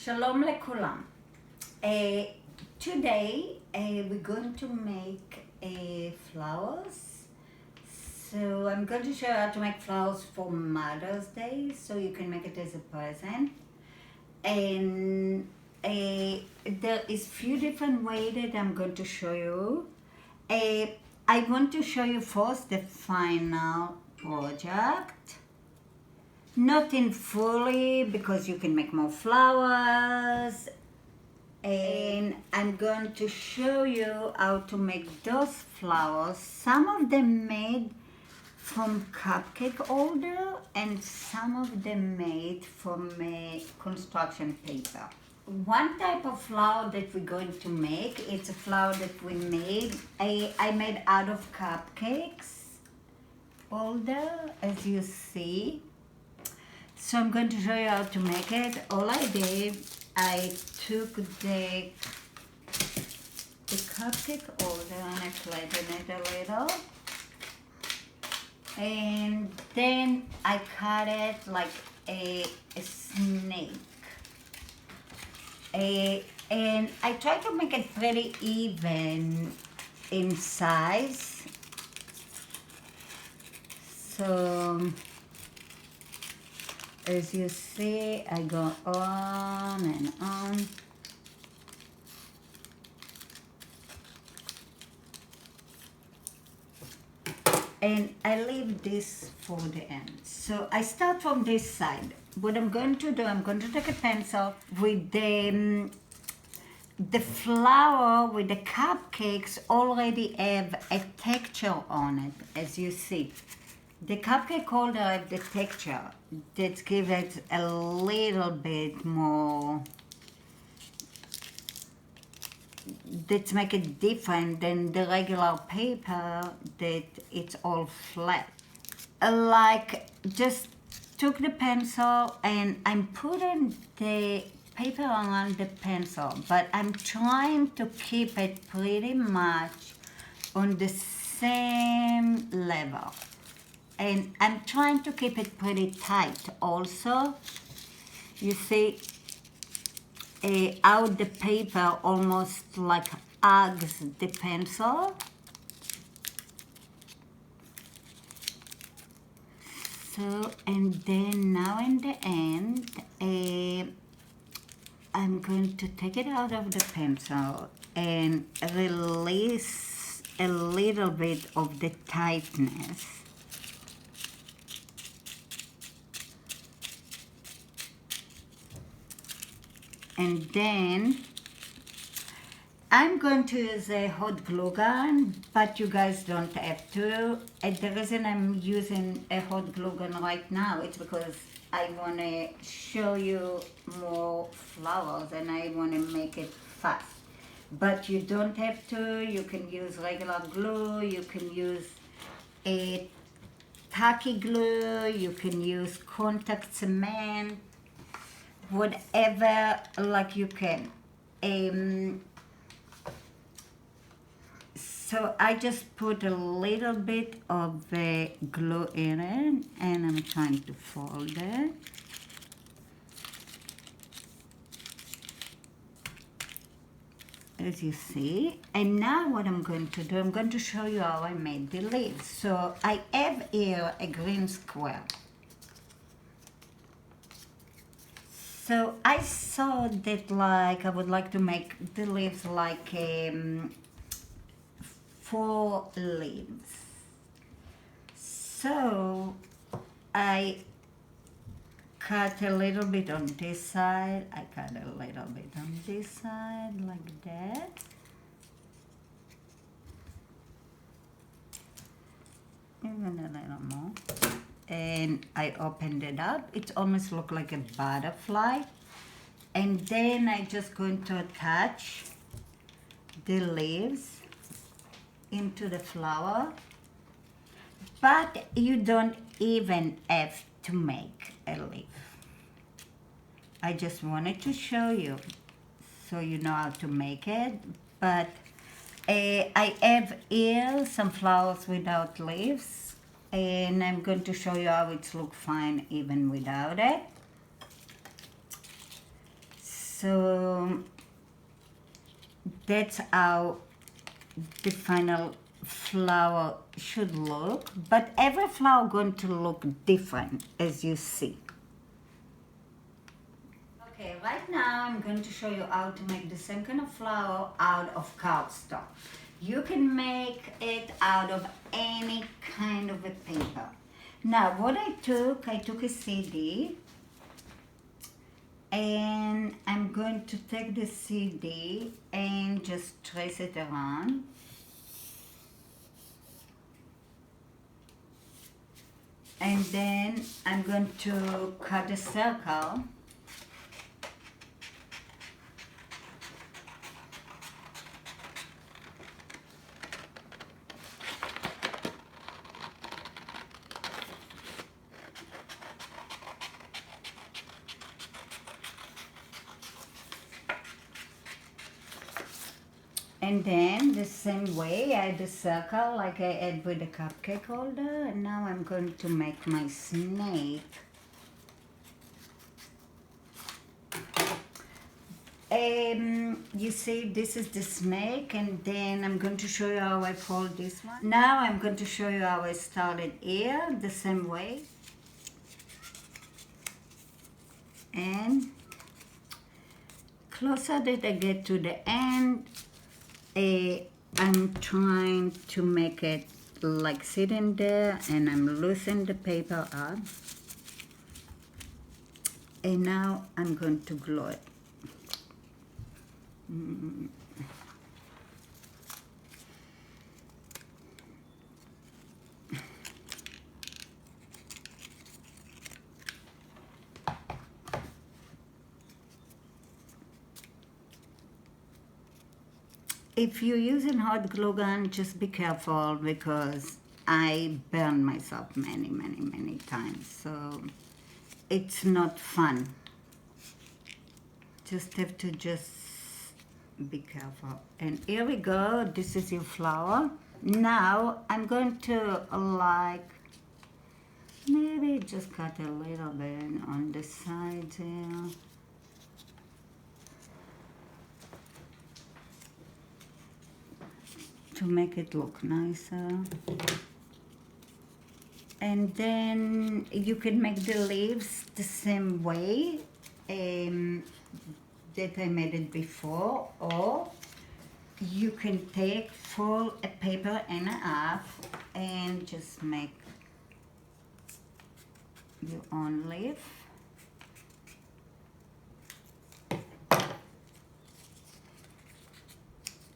Shalom lekulam. Today we're going to make flowers. So I'm going to show you how to make flowers for Mother's Day, so you can make it as a present. And there is few different ways that I'm going to show you. I want to show you first the final project. Not in fully, because you can make more flowers. And I'm going to show you how to make those flowers. Some of them made from cupcake holder and some of them made from construction paper. One type of flower that we're going to make, it's a flower that we made. I made out of cupcakes holder, as you see. So I'm going to show you how to make it. All I did, I took the cupcake holder and I flattened it a little. And then I cut it like a snake. And I tried to make it pretty even in size. So, as you see, I go on and on. And I leave this for the end. So I start from this side. What I'm going to do, I'm going to take a pencil with the flower, with the cupcakes already have a texture on it, as you see. The cupcake holder have the texture that gives it a little bit more, that make it different than the regular paper that it's all flat. Like, just took the pencil and I'm putting the paper around the pencil, but I'm trying to keep it pretty much on the same level. And I'm trying to keep it pretty tight also. You see how the paper almost like hugs the pencil. So, and then now in the end, I'm going to take it out of the pencil and release a little bit of the tightness. And then I'm going to use a hot glue gun, but you guys don't have to. And the reason I'm using a hot glue gun right now is because I want to show you more flowers and I want to make it fast. But you don't have to. You can use regular glue. You can use a tacky glue. You can use contact cement. Whatever, like you can. So I just put a little bit of glue in it and I'm trying to fold it. As you see. And now what I'm going to do, I'm going to show you how I made the leaves. So I have here a green square. So I saw that like I would like to make the leaves like 4 leaves. So I cut a little bit on this side, I cut a little bit on this side like that. Even a little more. And I opened it up. It almost looked like a butterfly. And then I just going to attach the leaves into the flower. But you don't even have to make a leaf. I just wanted to show you so you know how to make it. But I have here some flowers without leaves. And I'm going to show you how it looks fine even without it. So that's how the final flower should look, but every flower going to look different, as you see. Okay, right now I'm going to show you how to make the same kind of flower out of cardstock. You can make it out of any kind of a paper. Now what I took a CD, and I'm going to take the CD and just trace it around. And then I'm going to cut a circle. And then the same way I had a circle like I had with the cupcake holder, and now I'm going to make my snake. You see, this is the snake, and then I'm going to show you how I fold this one. Now I'm going to show you how I started here, the same way. And closer that I get to the end, I'm trying to make it like sitting there, and I'm loosening the paper up. And now I'm going to glue it. If you're using hot glue gun, just be careful, because I burned myself many times, so it's not fun. Just have to be careful. And here we go, this is your flower. Now I'm going to maybe just cut a little bit on the sides here. To make it look nicer. And then you can make the leaves the same way that I made it before, or you can fold a paper and a half and just make your own leaf.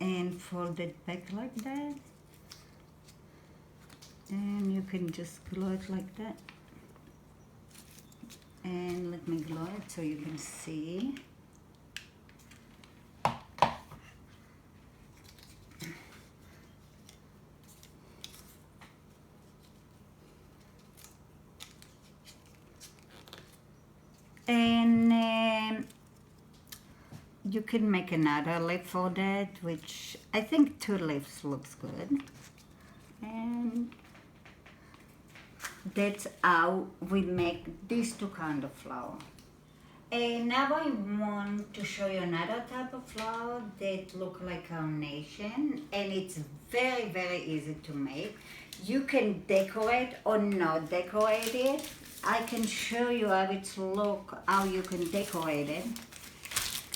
And fold it back like that, and you can just glue it like that. And let me glue it so you can see. And you can make another leaf for that, which I think 2 leaves looks good. And that's how we make these 2 kind of flower. And now I want to show you another type of flower that look like carnation, and it's very easy to make. You can decorate or not decorate it. I can show you how it look, how you can decorate it.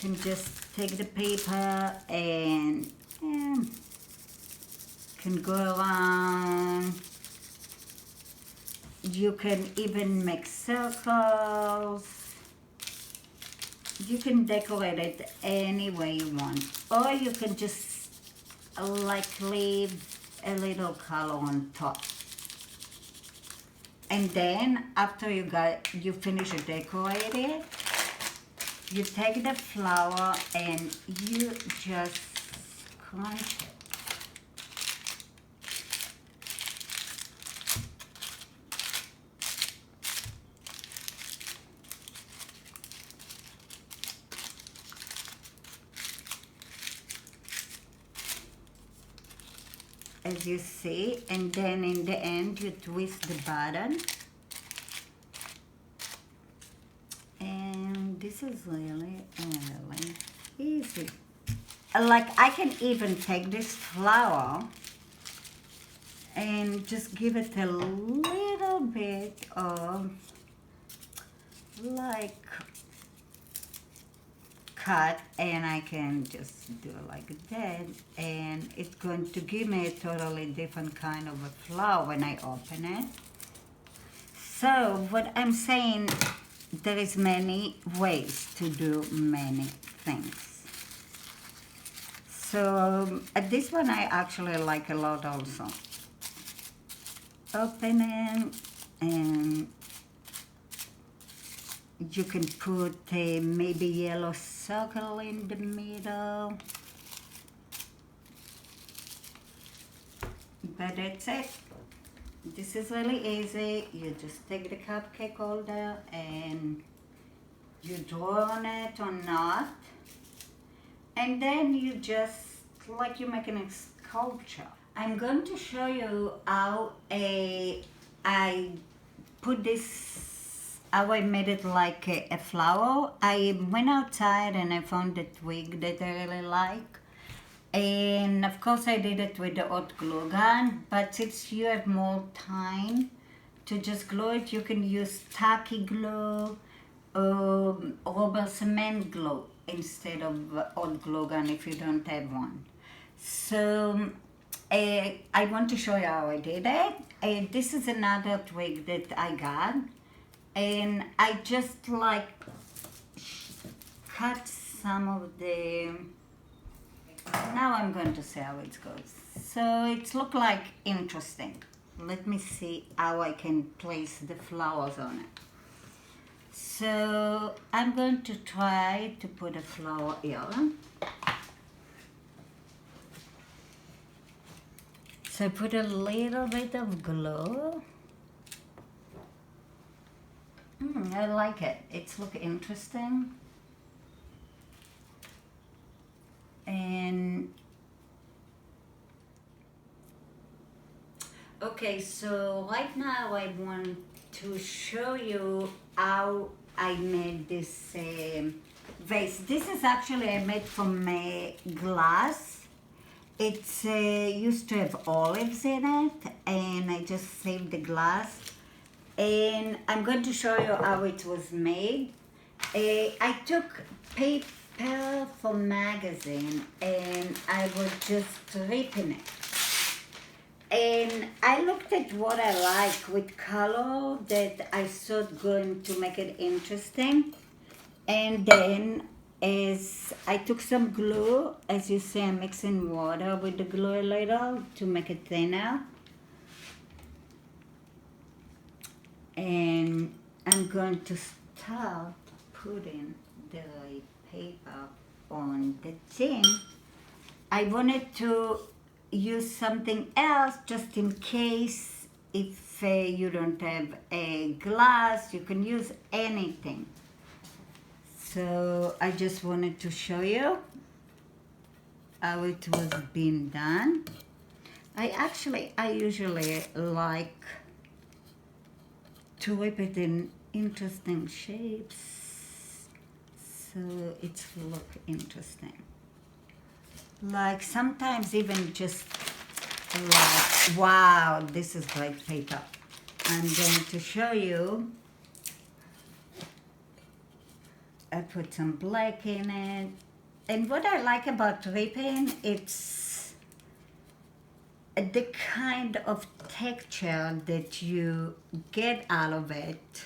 You can just take the paper and can go around. You can even make circles. You can decorate it any way you want, or you can just leave a little color on top. And then after you finish to decorate it, you take the flower and you just crunch it. As you see, and then in the end you twist the button, and this is really, really easy. Like I can even take this flower and just give it a little bit of like cut, and I can just do it like that, and it's going to give me a totally different kind of a flower when I open it. So what I'm saying, there is many ways to do many things. So this one I actually like a lot also. Open it, and you can put a maybe yellow circle in the middle. But that's it. This is really easy. You just take the cupcake holder and you draw on it or not. And then you just, like you're making a sculpture. I'm going to show you how I put this, how I made it like a flower. I went outside and I found a twig that I really like. And of course I did it with the hot glue gun, but since you have more time to just glue it, you can use tacky glue, rubber cement glue instead of hot glue gun if you don't have one. So I want to show you how I did it. This is another twig that I got, and I just like cut some of the. Now I'm going to see how it goes. So it looks like interesting. Let me see how I can place the flowers on it. So I'm going to try to put a flower here. So I put a little bit of glue. I like it. It's look interesting. And okay, so right now I want to show you how I made this vase. This is actually I made from glass. It's used to have olives in it, and I just saved the glass. And I'm going to show you how it was made. I took paper from magazine and I was just ripping it. And I looked at what I like with color that I thought going to make it interesting. And then as I took some glue, as you see, I'm mixing water with the glue a little to make it thinner. And I'm going to start putting the paper on the tin. I wanted to use something else just in case if you don't have a glass, you can use anything. So I just wanted to show you how it was being done. I usually like to whip it in interesting shapes, so it look interesting. Like sometimes even just like, wow, this is great paper. I'm going to show you. I put some black in it. And what I like about ripping, it's the kind of texture that you get out of it.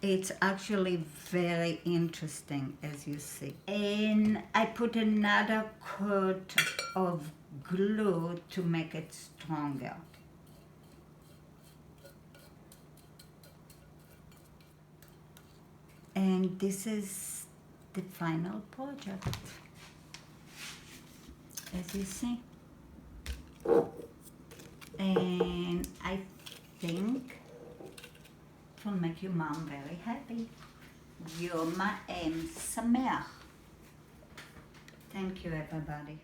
It's actually very interesting, as you see. And I put another coat of glue to make it stronger. And this is the final project, as you see. And I think it will make your mom very happy. Yom Ha'em Sameach. Thank you, everybody.